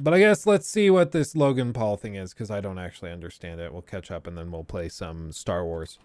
But I guess let's see what this Logan Paul thing is, because I don't actually understand it. We'll catch up and then we'll play some Star Wars.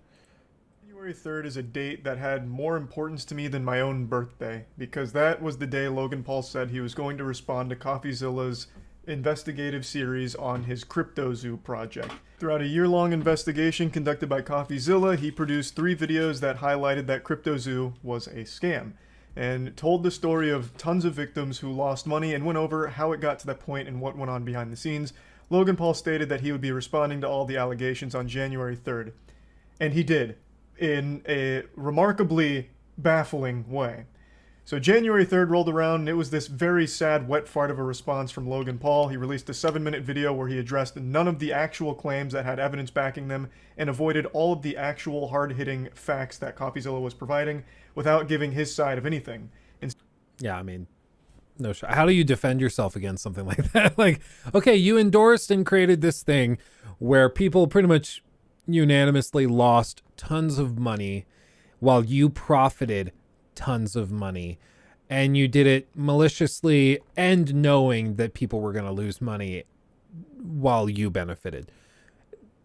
January 3rd is a date that had more importance to me than my own birthday, because that was the day Logan Paul said he was going to respond to CoffeeZilla's investigative series on his CryptoZoo project. Throughout a year-long investigation conducted by CoffeeZilla, he produced 3 videos that highlighted that CryptoZoo was a scam, and told the story of tons of victims who lost money and went over how it got to that point and what went on behind the scenes. Logan Paul stated that he would be responding to all the allegations on January 3rd. And he did, in a remarkably baffling way. So January 3rd rolled around, and it was this very sad wet fart of a response from Logan Paul. He released a 7-minute video where he addressed none of the actual claims that had evidence backing them and avoided all of the actual hard-hitting facts that CoffeeZilla was providing without giving his side of anything. Yeah, I mean, no shot. How do you defend yourself against something like that? Like, okay, you endorsed and created this thing where people pretty much unanimously lost tons of money while you profited tons of money, and you did it maliciously and knowing that people were going to lose money while you benefited.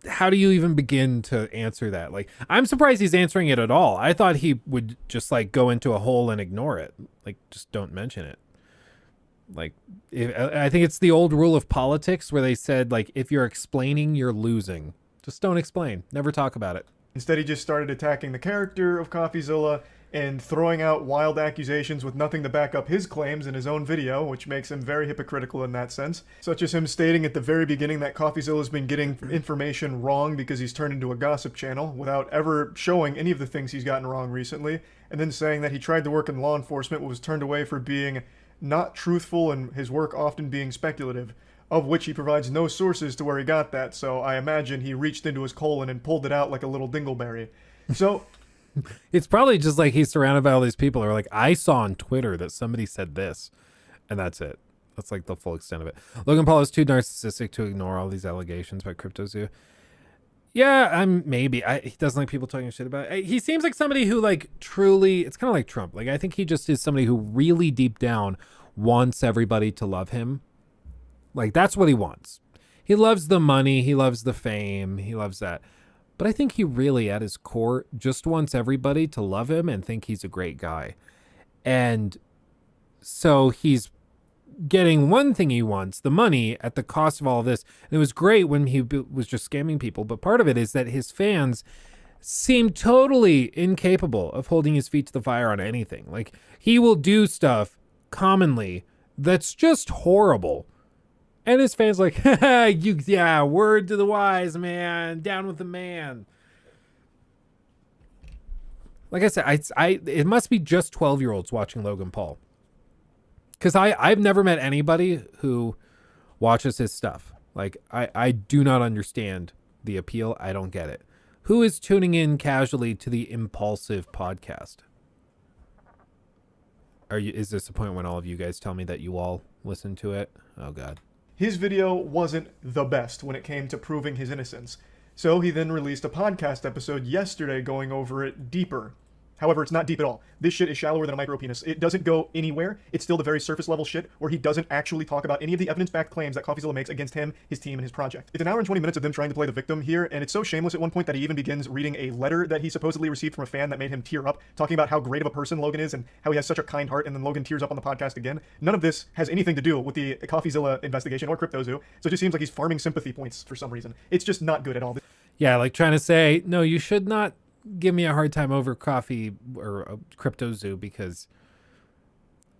How do you even begin to answer that? Like, I'm surprised he's answering it at all. I thought he would just like go into a hole and ignore it. Like, just don't mention it. Like, I think it's the old rule of politics where they said, like, if you're explaining, you're losing. Just don't explain. Never talk about it. Instead, he just started attacking the character of CoffeeZilla and throwing out wild accusations with nothing to back up his claims in his own video, which makes him very hypocritical in that sense. Such as him stating at the very beginning that CoffeeZilla's been getting information wrong because he's turned into a gossip channel without ever showing any of the things he's gotten wrong recently, and then saying that he tried to work in law enforcement but was turned away for being not truthful and his work often being speculative, of which he provides no sources to where he got that, so I imagine he reached into his colon and pulled it out like a little dingleberry. So it's probably just like he's surrounded by all these people who are like, I saw on Twitter that somebody said this, and that's it. That's like the full extent of it. Logan Paul is too narcissistic to ignore all these allegations about CryptoZoo. Yeah, he doesn't like people talking shit about it. He seems like somebody who like truly, it's kind of like Trump. Like, I think he just is somebody who really deep down wants everybody to love him. Like, that's what he wants. He loves the money. He loves the fame. He loves that. But I think he really, at his core, just wants everybody to love him and think he's a great guy. And so he's getting one thing he wants, the money, at the cost of all of this. And it was great when he was just scamming people. But part of it is that his fans seem totally incapable of holding his feet to the fire on anything. Like, he will do stuff commonly that's just horrible. And his fans like, word to the wise, man. Down with the man. Like I said, it must be just 12-year-olds watching Logan Paul. Because I've never met anybody who watches his stuff. Like, I do not understand the appeal. I don't get it. Who is tuning in casually to the Impulsive podcast? Is this the point when all of you guys tell me that you all listen to it? Oh, God. his video wasn't the best when it came to proving his innocence. So he then released a podcast episode yesterday going over it deeper. However, it's not deep at all. This shit is shallower than a micro penis. It doesn't go anywhere. It's still the very surface level shit where he doesn't actually talk about any of the evidence-backed claims that CoffeeZilla makes against him, his team, and his project. It's an hour and 20 minutes of them trying to play the victim here, and it's so shameless at one point that he even begins reading a letter that he supposedly received from a fan that made him tear up, talking about how great of a person Logan is and how he has such a kind heart, and then Logan tears up on the podcast again. None of this has anything to do with the CoffeeZilla investigation or CryptoZoo, so it just seems like he's farming sympathy points for some reason. It's just not good at all. Yeah, like trying to say, no, you should not give me a hard time over coffee or CryptoZoo because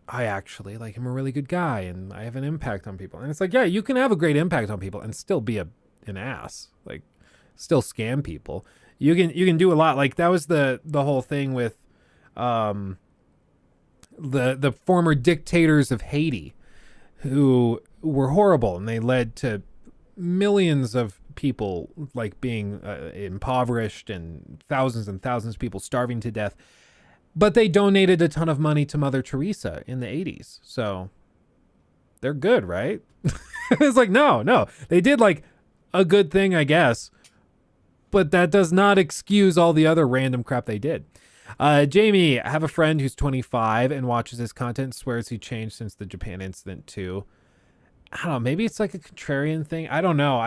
I actually like I'm a really good guy and I have an impact on people. And it's like, yeah, you can have a great impact on people and still be an ass, like still scam people. You can do a lot. Like that was the whole thing with the former dictators of Haiti who were horrible and they led to millions of people like being impoverished and thousands of people starving to death, but they donated a ton of money to Mother Teresa in the 80s. So they're good, right? It's like, no, they did like a good thing, I guess, but that does not excuse all the other random crap they did. Jamie, I have a friend who's 25 and watches his content, swears he changed since the Japan incident too. I don't know, maybe it's like a contrarian thing. I don't know.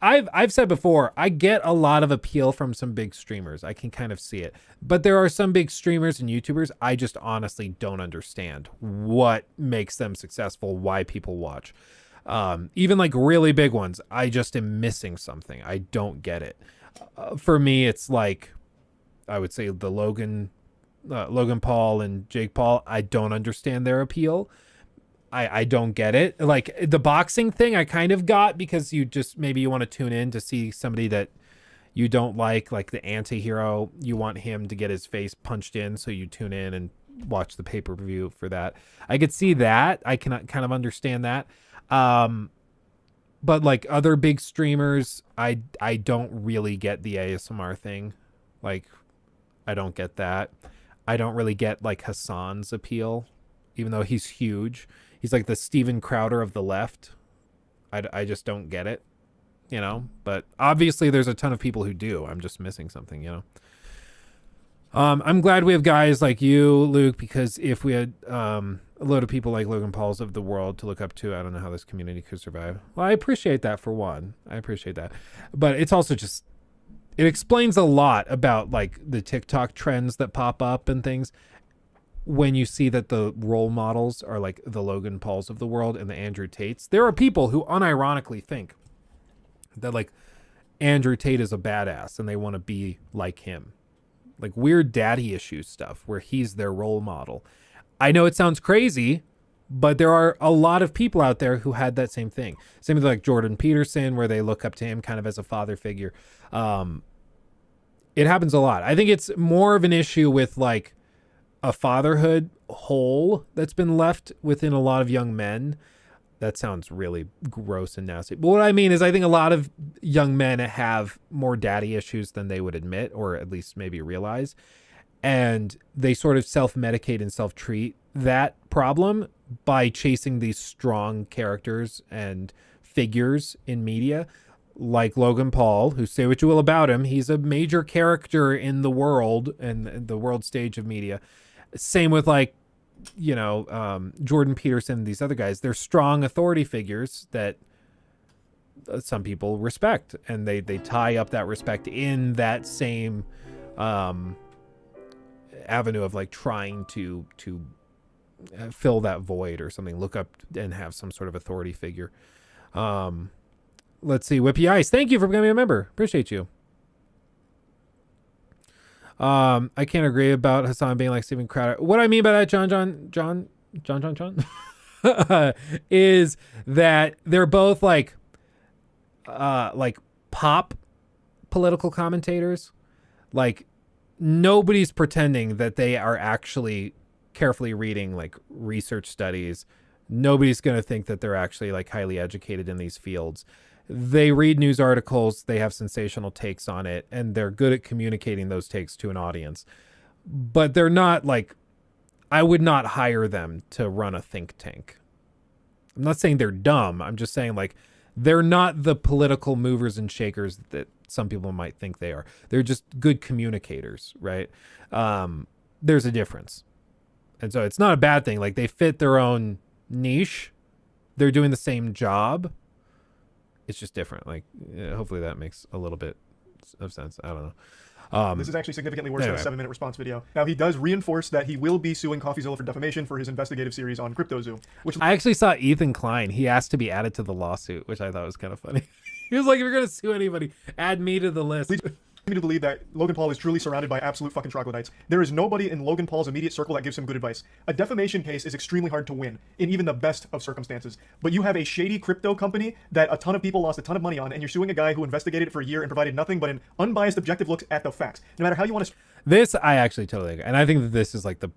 I've said before, I get a lot of appeal from some big streamers. I can kind of see it. But there are some big streamers and YouTubers I just honestly don't understand what makes them successful, why people watch. Even like really big ones, I just am missing something. I don't get it. For me, it's like, I would say the Logan Paul and Jake Paul. I don't understand their appeal. I don't get it. Like the boxing thing I kind of got because maybe you want to tune in to see somebody that you don't like the anti-hero. You want him to get his face punched in, so you tune in and watch the pay-per-view for that. I could see that. I can kind of understand that. But like other big streamers, I don't really get the ASMR thing. Like, I don't get that. I don't really get like Hassan's appeal, even though he's huge. He's like the Steven Crowder of the left. I just don't get it, you know? But obviously there's a ton of people who do. I'm just missing something, you know? I'm glad we have guys like you, Luke, because if we had a load of people like Logan Paul's of the world to look up to, I don't know how this community could survive. Well, I appreciate that for one. I appreciate that. But it's also just, it explains a lot about like the TikTok trends that pop up and things. When you see that the role models are like the Logan Pauls of the world and the Andrew Tates, there are people who unironically think that like Andrew Tate is a badass and they want to be like him. Like weird daddy issues stuff where he's their role model. I know it sounds crazy, but there are a lot of people out there who had that same thing. Same with like Jordan Peterson, where they look up to him kind of as a father figure. It happens a lot. I think it's more of an issue with like a fatherhood hole that's been left within a lot of young men. That sounds really gross and nasty. But what I mean is I think a lot of young men have more daddy issues than they would admit, or at least maybe realize. And they sort of self-medicate and self-treat that problem by chasing these strong characters and figures in media, like Logan Paul, who, say what you will about him, he's a major character in the world and the world stage of media. Same with like, you know, Jordan Peterson and these other guys. They're strong authority figures that some people respect, and they tie up that respect in that same avenue of like trying to fill that void or something. Look up and have some sort of authority figure. Let's see. Whippy Ice, thank you for becoming a member. Appreciate you. I can't agree about Hassan being like Steven Crowder. What I mean by that, John, is that they're both like pop political commentators. Like nobody's pretending that they are actually carefully reading like research studies. Nobody's going to think that they're actually like highly educated in these fields. They read news articles, they have sensational takes on it, and they're good at communicating those takes to an audience. But they're not like, I would not hire them to run a think tank. I'm not saying they're dumb. I'm just saying like, they're not the political movers and shakers that some people might think they are. They're just good communicators, right? There's a difference. And so it's not a bad thing. Like they fit their own niche. They're doing the same job. It's just different. Like, hopefully that makes a little bit of sense. I don't know. This is actually significantly worse than a 7-minute response video. Now, he does reinforce that he will be suing CoffeeZilla for defamation for his investigative series on CryptoZoo. Which I actually saw Ethan Klein. He asked to be added to the lawsuit, which I thought was kind of funny. He was like, if you're going to sue anybody, add me to the list. leads me to believe that Logan Paul is truly surrounded by absolute fucking troglodytes. There is nobody in Logan Paul's immediate circle that gives him good advice. A defamation case is extremely hard to win in even the best of circumstances. But you have a shady crypto company that a ton of people lost a ton of money on, and you're suing a guy who investigated it for a year and provided nothing but an unbiased, objective look at the facts. No matter how you want to... This I actually totally agree. And I think that this is like the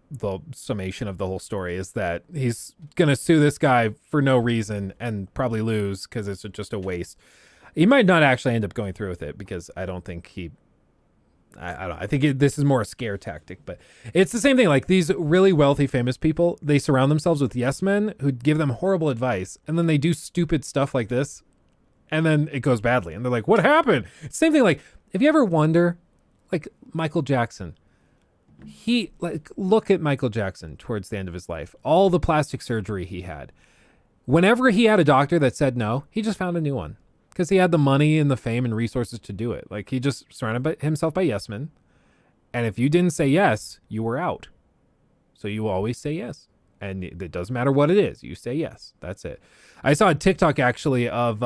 summation of the whole story, is that he's going to sue this guy for no reason and probably lose because it's just a waste. He might not actually end up going through with it because I don't think he... I don't know. I think this is more a scare tactic, but it's the same thing. Like these really wealthy, famous people, they surround themselves with yes men who give them horrible advice, and then they do stupid stuff like this, and then it goes badly, and they're like, "What happened?" Same thing. Like, if you ever wonder, like Michael Jackson, look at Michael Jackson towards the end of his life, all the plastic surgery he had. Whenever he had a doctor that said no, he just found a new one because he had the money and the fame and resources to do it. Like he just surrounded himself by yes men. And if you didn't say yes, you were out. So you always say yes. And it doesn't matter what it is. You say yes. That's it. I saw a TikTok actually of,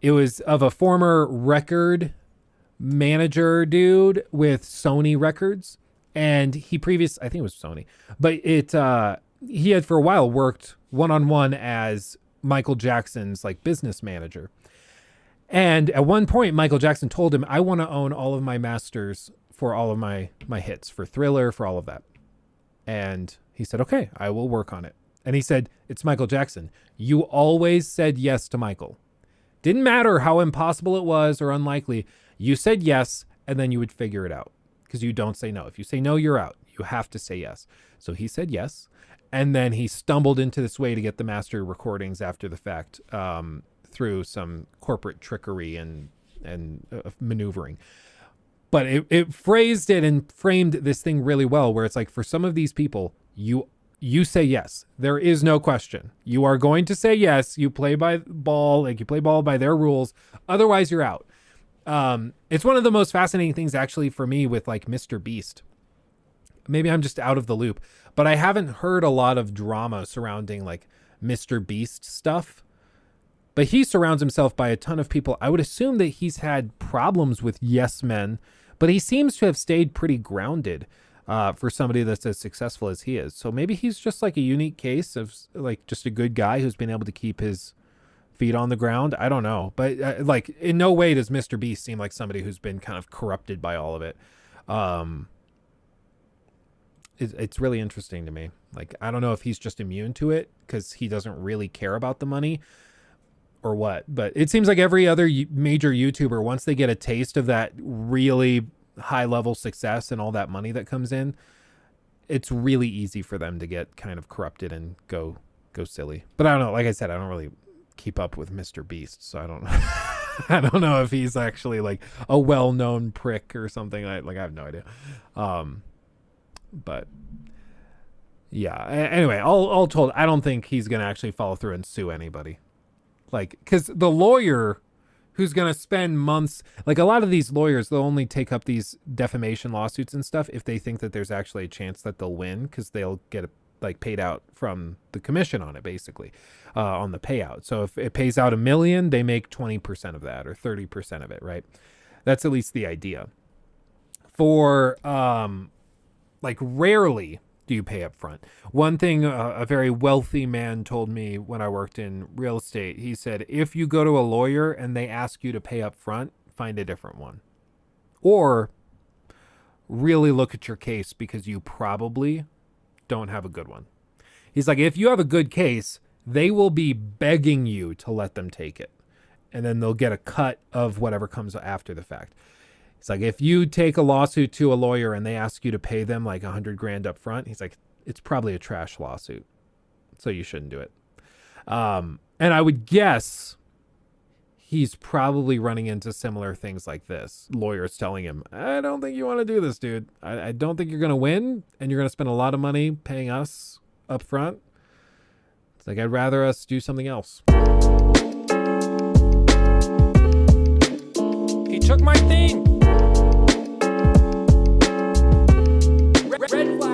it was of a former record manager dude with Sony Records. And I think it was Sony, but he had for a while worked one-on-one as Michael Jackson's like business manager. And at one point, Michael Jackson told him, I want to own all of my masters for all of my hits, for Thriller, for all of that. And he said, okay, I will work on it. And he said, it's Michael Jackson. You always said yes to Michael. Didn't matter how impossible it was or unlikely. You said yes, and then you would figure it out because you don't say no. If you say no, you're out. You have to say yes. So he said yes. And then he stumbled into this way to get the master recordings after the fact through some corporate trickery and maneuvering. But it phrased it and framed this thing really well, where it's like, for some of these people, you say yes. There is no question. You are going to say yes. You play by ball, like you play ball by their rules. Otherwise, you're out. It's one of the most fascinating things actually for me with like Mr. Beast. Maybe I'm just out of the loop, but I haven't heard a lot of drama surrounding like Mr. Beast stuff. But he surrounds himself by a ton of people. I would assume that he's had problems with yes men, but he seems to have stayed pretty grounded for somebody that's as successful as he is. So maybe he's just like a unique case of like just a good guy who's been able to keep his feet on the ground. I don't know. But like in no way does Mr. Beast seem like somebody who's been kind of corrupted by all of it. It's really interesting to me. Like, I don't know if he's just immune to it because he doesn't really care about the money or what, but it seems like every other major YouTuber, once they get a taste of that really high level success and all that money that comes in, it's really easy for them to get kind of corrupted and go silly. But I don't know. Like I said, I don't really keep up with Mr. Beast, so I don't I don't know if he's actually like a well-known prick or something. I have no idea. But yeah, anyway, all told, I don't think he's going to actually follow through and sue anybody. Like, because the lawyer who's going to spend months, like a lot of these lawyers, they'll only take up these defamation lawsuits and stuff if they think that there's actually a chance that they'll win, because they'll get like paid out from the commission on it, basically, on the payout. So if it pays out $1 million, they make 20% of that or 30% of it, right? That's at least the idea. For like rarely do you pay up front. One thing a very wealthy man told me when I worked in real estate, he said, if you go to a lawyer and they ask you to pay up front, find a different one. Or really look at your case because you probably don't have a good one. He's like, if you have a good case, they will be begging you to let them take it. And then they'll get a cut of whatever comes after the fact. It's like, if you take a lawsuit to a lawyer and they ask you to pay them like $100,000 up front, he's like, it's probably a trash lawsuit, so you shouldn't do it. And I would guess he's probably running into similar things like this. Lawyers telling him, I don't think you want to do this, dude. I don't think you're going to win, and you're going to spend a lot of money paying us up front. It's like, I'd rather us do something else. He took my thing. Red flag.